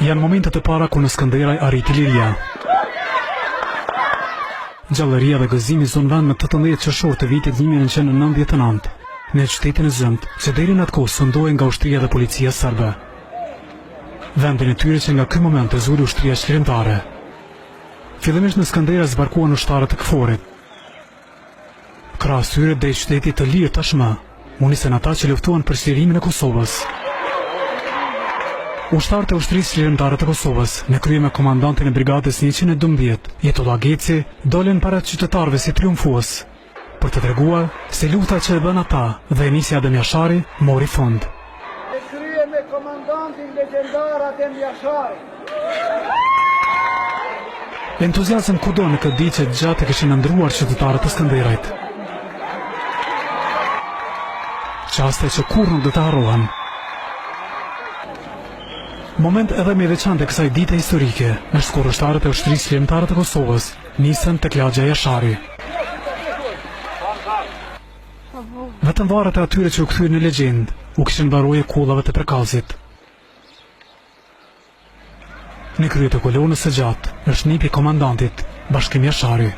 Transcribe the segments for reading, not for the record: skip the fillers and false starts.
Janë momentet e para ku në Skënderaj arriti liria. Gjallëria dhe gëzimi zonë vend në 18 qershor të vitit 1999 në qytetin e Zëmt, që deri në atë kohë sundohen nga ushtria dhe policia serbe. Vendin e tyre që nga ky moment e zuri ushtria shkrimtare. Fillimisht në Skënderaj zbarkuan ushtarët e KFOR-it. Krahas tyre deri qyteti të lirë tashmë, u nisën ata që luftuan për çlirimin e Kosovës. Ushtarët e ushtrisë çlirimtare të Kosovës, në krye me komandantin e brigadës 112, Jetullah Geci, dolën para qytetarëve si triumfues, për të treguar se lufta që e bën ata dhe nisja Adem Jashari mori fund. E krye me komandantin legjendar Adem Jashari. Entuziazëm kudo në këtë ditë që gjatë kishin ndruar qytetarët të Skënderajt. Qaste që kur nuk do të harrohen. Moment edhe me veçantë e kësaj dite historike është kur ushtarët e ushtrisë çlirimtare të Kosovës nisën tek lagja Jashari. Vetëm varret e atyre që u kthyen në legjend u kishin mbarojë kullave të prekallësit. Në krye të kolonës së gjatë është nipi i komandantit, Bashkim Jashari.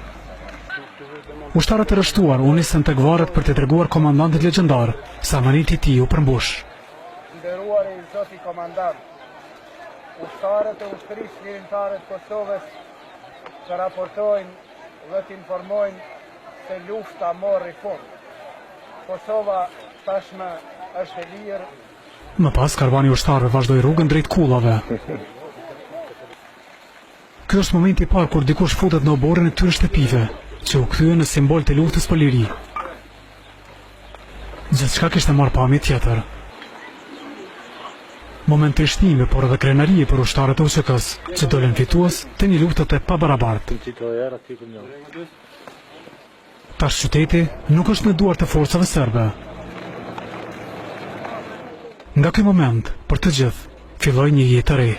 Ushtarët e rreshtuar u nisën tek varret për të treguar komandantit legjendar sa maniti i tij u përmbush. Nderuari zoti komandant, ushtarët e ushtrisë çlirimtare të Kosovës të raportojnë dhe të informojnë se lufta mori fund. Kosova tashmë është e lirë. Më pas karvani ushtarëve vazhdoi rrugën drejt kullave. Ky është momenti i parë kur dikush futet në oborrin e këtyre shtëpive, që u kthyen në simbol të luftës për liri. Gjithçka kishte marrë pamje tjetër. Moment të shtime, por edhe krenarie për ushtarët e UÇK-s, që dolën fitues të një lufte të pabarabartë. Tash qyteti nuk është në duart të forcave serbe. Nga ky moment, për të gjithë, filloi një jetë e re.